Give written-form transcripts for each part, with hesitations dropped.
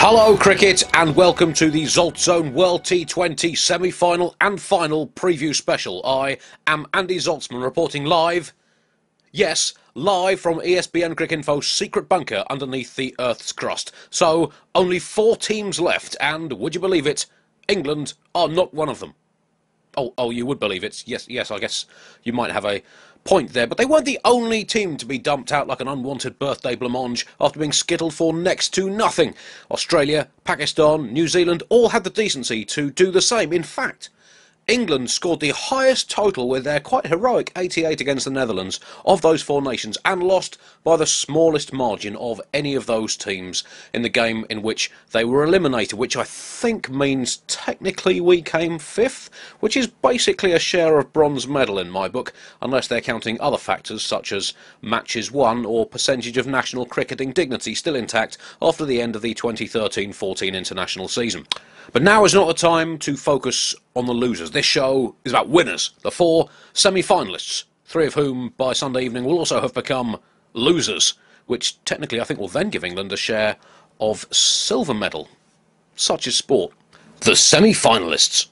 Hello cricket and welcome to the ZaltZone World T20 semi-final and final preview special. I am Andy Zaltzman reporting live, yes, live from ESPNcricinfo's secret bunker underneath the Earth's crust. So, only 4 teams left and, would you believe it, England are not one of them. Oh, you would believe it. Yes, I guess you might have a point there. But they weren't the only team to be dumped out like an unwanted birthday blancmange after being skittled for next to nothing. Australia, Pakistan, New Zealand all had the decency to do the same. In fact, England scored the highest total with their quite heroic 88 against the Netherlands of those 4 nations and lost by the smallest margin of any of those teams in the game in which they were eliminated, which I think means technically we came 5th, which is basically a share of bronze medal in my book, unless they're counting other factors such as matches won or percentage of national cricketing dignity still intact after the end of the 2013-14 international season. But now is not the time to focus on the losers. This show is about winners, the 4 semi-finalists, 3 of whom by Sunday evening will also have become losers, which technically I think will then give England a share of silver medal. Such is sport. The semi-finalists.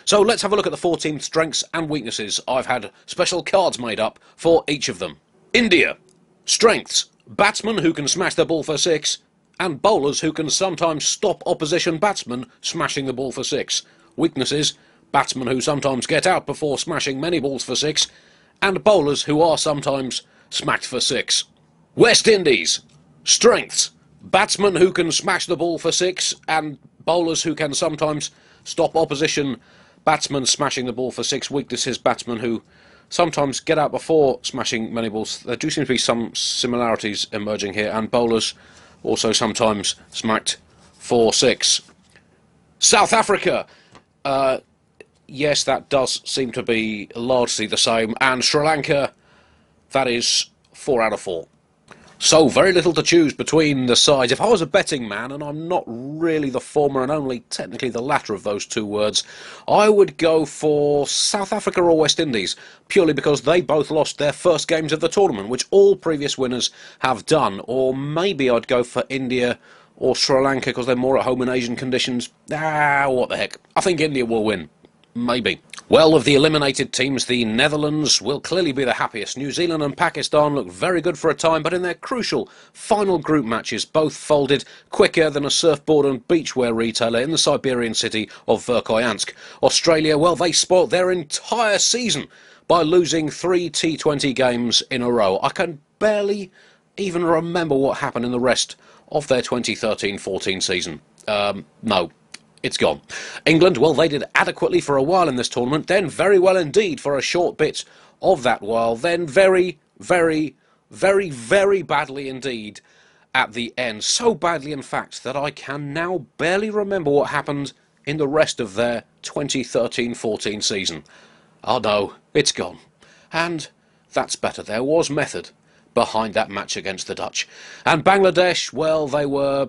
So let's have a look at the 4 team strengths and weaknesses. I've had special cards made up for each of them. India. Strengths: batsmen who can smash the ball for 6, and bowlers who can sometimes stop opposition batsmen smashing the ball for 6. Weaknesses: batsmen who sometimes get out before smashing many balls for 6, and bowlers who are sometimes smacked for 6. West Indies. Strengths: batsmen who can smash the ball for 6, and bowlers who can sometimes stop opposition batsmen smashing the ball for 6. Weaknesses: batsmen who sometimes get out before smashing many balls. There do seem to be some similarities emerging here, and bowlers also sometimes smacked for 6. South Africa. Yes, that does seem to be largely the same. And Sri Lanka, that is 4 out of 4. So, very little to choose between the sides. If I was a betting man, and I'm not really the former and only technically the latter of those 2 words, I would go for South Africa or West Indies, purely because they both lost their first games of the tournament, which all previous winners have done. Or maybe I'd go for India or Sri Lanka because they're more at home in Asian conditions. What the heck. I think India will win. Maybe. Well, of the eliminated teams, the Netherlands will clearly be the happiest. New Zealand and Pakistan look very good for a time, but in their crucial final group matches, both folded quicker than a surfboard and beachwear retailer in the Siberian city of Verkhoyansk. Australia, well, they spoilt their entire season by losing 3 T20 games in a row. I can barely even remember what happened in the rest of their 2013-14 season. No. It's gone. England, well, they did adequately for a while in this tournament, then very well indeed for a short bit of that while, then very, very, very, very badly indeed at the end. So badly, in fact, that I can now barely remember what happened in the rest of their 2013-14 season. Oh no, it's gone. And that's better. There was method behind that match against the Dutch. And Bangladesh, well, they were,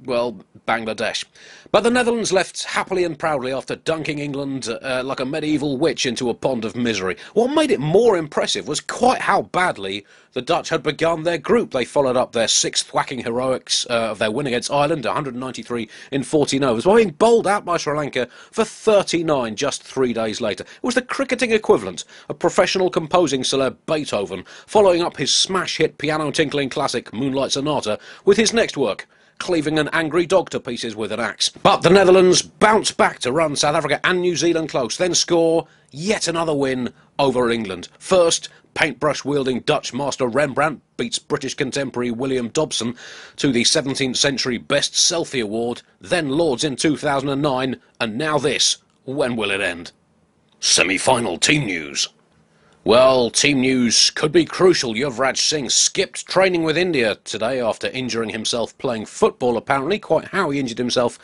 well, Bangladesh. But the Netherlands left happily and proudly after dunking England like a medieval witch into a pond of misery. What made it more impressive was quite how badly the Dutch had begun their group. They followed up their 6th whacking heroics of their win against Ireland, 193 in 14 overs, by being bowled out by Sri Lanka for 39 just 3 days later. It was the cricketing equivalent of professional composing celeb Beethoven following up his smash hit piano-tinkling classic Moonlight Sonata with his next work, cleaving an angry dog to pieces with an axe. But the Netherlands bounce back to run South Africa and New Zealand close, then score yet another win over England. First, paintbrush-wielding Dutch master Rembrandt beats British contemporary William Dobson to the 17th Century Best Selfie Award, then Lords in 2009, and now this. When will it end? Semi-final team news. Well, team news could be crucial. Yuvraj Singh skipped training with India today after injuring himself playing football, apparently. Quite how he injured himself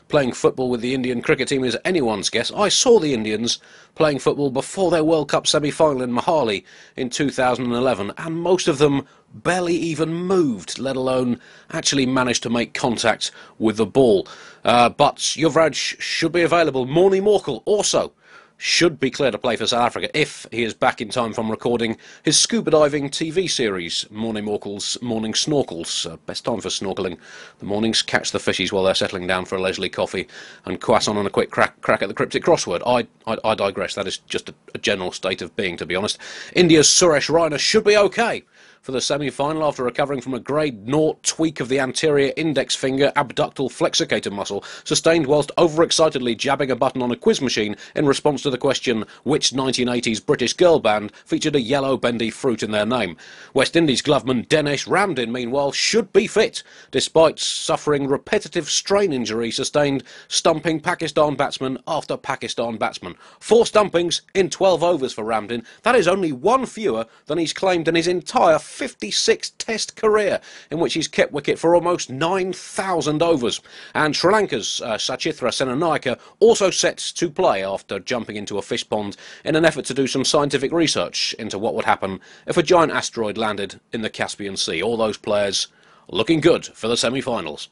playing football with the Indian cricket team is anyone's guess. I saw the Indians playing football before their World Cup semi-final in Mohali in 2011, and most of them barely even moved, let alone actually managed to make contact with the ball. But Yuvraj should be available. Morny Morkel also should be clear to play for South Africa if he is back in time from recording his scuba diving TV series, Morning Morkles, Morning Snorkels. Best time for snorkeling. The mornings, catch the fishies while they're settling down for a leisurely coffee and croissant and a quick crack at the cryptic crossword. I digress. That is just a general state of being, to be honest. India's Suresh Raina should be okay for the semi-final after recovering from a grade 0 tweak of the anterior index finger abductal flexocator muscle sustained whilst overexcitedly jabbing a button on a quiz machine in response to the question which 1980s British girl band featured a yellow bendy fruit in their name. West Indies gloveman Dinesh Ramdin, meanwhile, should be fit, despite suffering repetitive strain injury sustained stumping Pakistan batsman after Pakistan batsman. 4 stumpings in 12 overs for Ramdin. That is only one fewer than he's claimed in his entire 56 Test career, in which he's kept wicket for almost 9,000 overs. And Sri Lanka's Sachithra Senanayake also set to play after jumping into a fish pond in an effort to do some scientific research into what would happen if a giant asteroid landed in the Caspian Sea. All those players looking good for the semi-finals.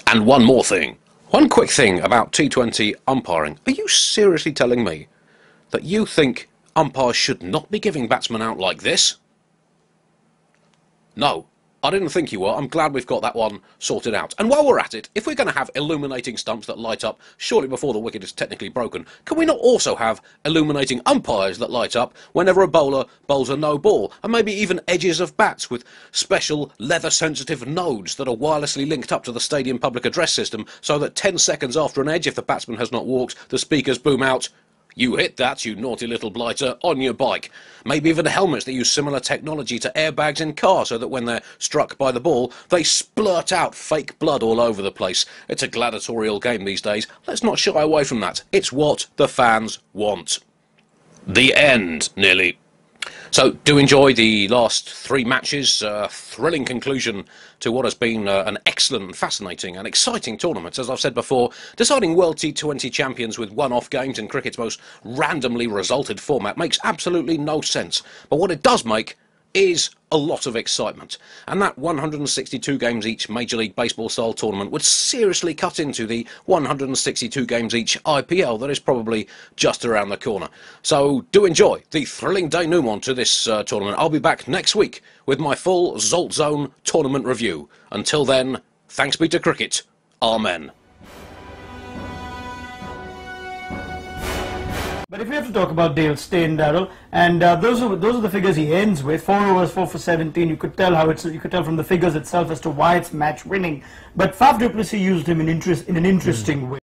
And one more thing. One quick thing about T20 umpiring. Are you seriously telling me that you think umpires should not be giving batsmen out like this? No, I didn't think you were. I'm glad we've got that one sorted out. And while we're at it, if we're going to have illuminating stumps that light up shortly before the wicket is technically broken, can we not also have illuminating umpires that light up whenever a bowler bowls a no ball? And maybe even edges of bats with special leather-sensitive nodes that are wirelessly linked up to the stadium public address system so that 10 seconds after an edge, if the batsman has not walked, the speakers boom out, "You hit that, you naughty little blighter, on your bike." Maybe even helmets that use similar technology to airbags in cars so that when they're struck by the ball, they splurt out fake blood all over the place. It's a gladiatorial game these days. Let's not shy away from that. It's what the fans want. The end, nearly. So, do enjoy the last 3 matches. Thrilling conclusion to what has been an excellent, fascinating and exciting tournament. As I've said before, deciding World T20 champions with one-off games in cricket's most randomly resulted format makes absolutely no sense. But what it does make is a lot of excitement. And that 162 games each Major League Baseball style tournament would seriously cut into the 162 games each IPL that is probably just around the corner. So do enjoy the thrilling denouement to this tournament. I'll be back next week with my full ZaltZone tournament review. Until then, thanks be to cricket. Amen. But if we have to talk about Dale Steyn, Darryl, and those are the figures he ends with. 4 overs, 4 for 17. You could tell you could tell from the figures itself as to why it's match winning. But Faf du Plessis used him in an interesting way.